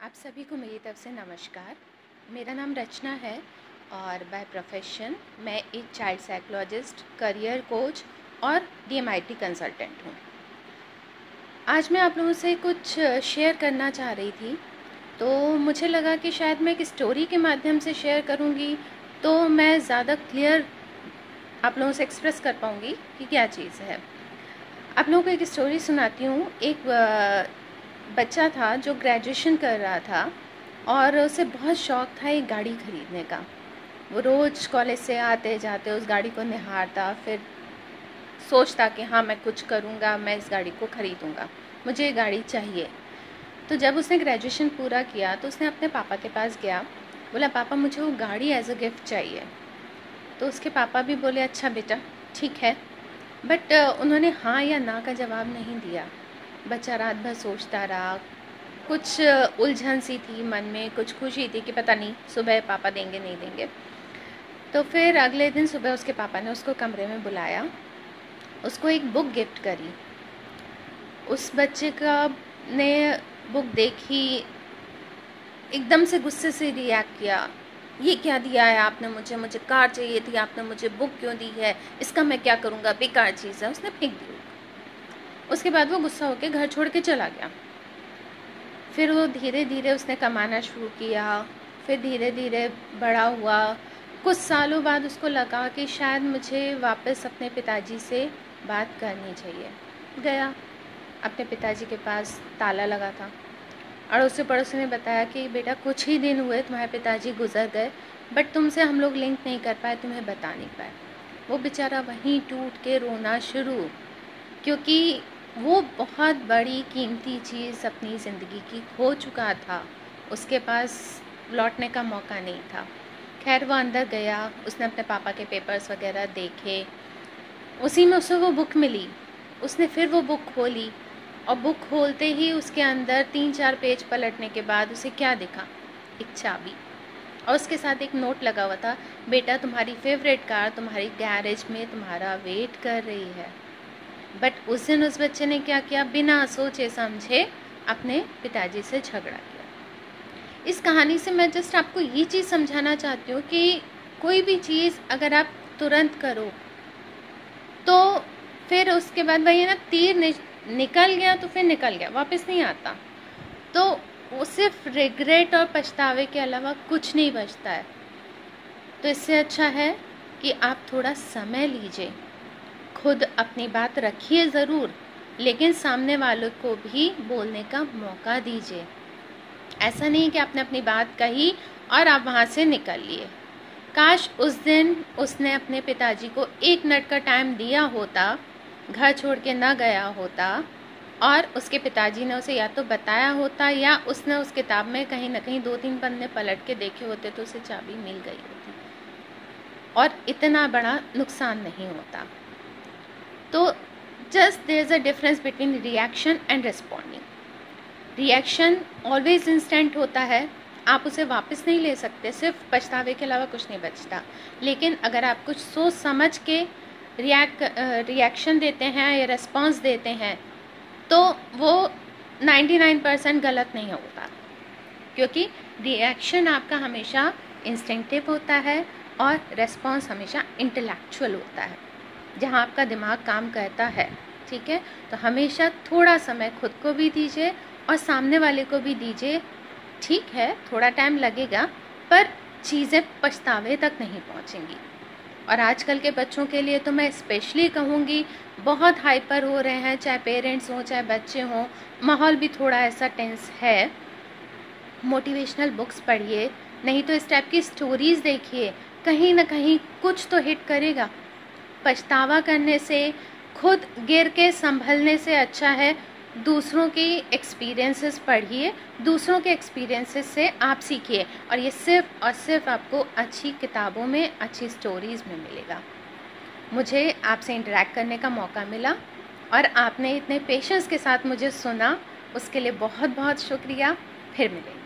आप सभी को मेरी तरफ से नमस्कार। मेरा नाम रचना है और बाय प्रोफेशन मैं एक चाइल्ड साइकोलॉजिस्ट, करियर कोच और DMIT कंसल्टेंट हूँ। आज मैं आप लोगों से कुछ शेयर करना चाह रही थी, तो मुझे लगा कि शायद मैं एक स्टोरी के माध्यम से शेयर करूँगी तो मैं ज़्यादा क्लियर आप लोगों से एक्सप्रेस कर पाऊँगी कि क्या चीज़ है। आप लोगों को एक स्टोरी सुनाती हूँ। एक बच्चा था जो ग्रेजुएशन कर रहा था और उसे बहुत शौक़ था एक गाड़ी ख़रीदने का। वो रोज़ कॉलेज से आते जाते उस गाड़ी को निहारता, फिर सोचता कि हाँ मैं कुछ करूँगा, मैं इस गाड़ी को ख़रीदूँगा, मुझे ये गाड़ी चाहिए। तो जब उसने ग्रेजुएशन पूरा किया तो उसने अपने पापा के पास गया, बोला पापा मुझे वो गाड़ी एज अ गिफ्ट चाहिए। तो उसके पापा भी बोले अच्छा बेटा ठीक है, बट उन्होंने हाँ या ना का जवाब नहीं दिया। बच्चा रात भर सोचता रहा, कुछ उलझन सी थी मन में, कुछ खुशी थी कि पता नहीं सुबह पापा देंगे नहीं देंगे। तो फिर अगले दिन सुबह उसके पापा ने उसको कमरे में बुलाया, उसको एक बुक गिफ्ट करी। उस बच्चे का ने बुक देखी, एकदम से गुस्से से रिएक्ट किया, ये क्या दिया है आपने मुझे कार चाहिए थी, आपने मुझे बुक क्यों दी है, इसका मैं क्या करूँगा, बेकार चीज़ है। उसने फेंक दी। उसके बाद वो गुस्सा होकर घर छोड़ के चला गया। फिर वो धीरे धीरे उसने कमाना शुरू किया, फिर धीरे धीरे बड़ा हुआ। कुछ सालों बाद उसको लगा कि शायद मुझे वापस अपने पिताजी से बात करनी चाहिए। गया अपने पिताजी के पास, ताला लगा था। अड़ोसी पड़ोसी ने बताया कि बेटा कुछ ही दिन हुए तुम्हारे पिताजी गुजर गए, बट तुमसे हम लोग लिंक नहीं कर पाए, तुम्हें बता नहीं पाए। वो बेचारा वहीं टूट के रोना शुरू, क्योंकि वो बहुत बड़ी कीमती चीज़ अपनी ज़िंदगी की खो चुका था। उसके पास लौटने का मौका नहीं था। खैर वो अंदर गया, उसने अपने पापा के पेपर्स वगैरह देखे, उसी में उसे वो बुक मिली। उसने फिर वो बुक खोली और बुक खोलते ही उसके अंदर 3-4 पेज पलटने के बाद उसे क्या दिखा, एक चाबी, और उसके साथ एक नोट लगा हुआ था, बेटा तुम्हारी फेवरेट कार तुम्हारी गैरेज में तुम्हारा वेट कर रही है। बट उस दिन उस बच्चे ने क्या किया, बिना सोचे समझे अपने पिताजी से झगड़ा किया। इस कहानी से मैं जस्ट आपको ये चीज़ समझाना चाहती हूँ कि कोई भी चीज़ अगर आप तुरंत करो तो फिर उसके बाद वही है ना, तीर निकल गया तो फिर निकल गया, वापस नहीं आता। तो वो सिर्फ रिग्रेट और पछतावे के अलावा कुछ नहीं बचता है। तो इससे अच्छा है कि आप थोड़ा समय लीजिए, खुद अपनी बात रखिए ज़रूर, लेकिन सामने वालों को भी बोलने का मौका दीजिए। ऐसा नहीं कि आपने अपनी बात कही और आप वहाँ से निकल लिए। काश उस दिन उसने अपने पिताजी को 1 मिनट का टाइम दिया होता, घर छोड़ के न गया होता, और उसके पिताजी ने उसे या तो बताया होता या उसने उस किताब में कहीं ना कहीं 2-3 पन्ने पलट के देखे होते तो उसे चाबी मिल गई होती और इतना बड़ा नुकसान नहीं होता। तो just there is a difference between reaction and responding. Reaction always instant होता है, आप उसे वापस नहीं ले सकते, सिर्फ पछतावे के अलावा कुछ नहीं बचता। लेकिन अगर आप कुछ सोच समझ के रिएक्शन देते हैं या रिस्पॉन्स देते हैं तो वो 99% गलत नहीं होता, क्योंकि रिएक्शन आपका हमेशा इंस्टिंक्टिव होता है और रिस्पॉन्स हमेशा इंटेलेक्चुअल होता है, जहाँ आपका दिमाग काम करता है। ठीक है, तो हमेशा थोड़ा समय खुद को भी दीजिए और सामने वाले को भी दीजिए। ठीक है थोड़ा टाइम लगेगा, पर चीज़ें पछतावे तक नहीं पहुँचेंगी। और आजकल के बच्चों के लिए तो मैं स्पेशली कहूँगी, बहुत हाइपर हो रहे हैं, चाहे पेरेंट्स हों चाहे बच्चे हों, माहौल भी थोड़ा ऐसा टेंस है। मोटिवेशनल बुक्स पढ़िए, नहीं तो इस टाइप की स्टोरीज़ देखिए, कहीं ना कहीं कुछ तो हिट करेगा। पछतावा करने से, खुद गिर के संभलने से अच्छा है दूसरों की एक्सपीरियंसेस पढ़िए, दूसरों के एक्सपीरियंसेस से आप सीखिए, और ये सिर्फ और सिर्फ आपको अच्छी किताबों में, अच्छी स्टोरीज़ में मिलेगा। मुझे आपसे इंटरेक्ट करने का मौका मिला और आपने इतने पेशेंस के साथ मुझे सुना, उसके लिए बहुत बहुत शुक्रिया। फिर मिलेंगे।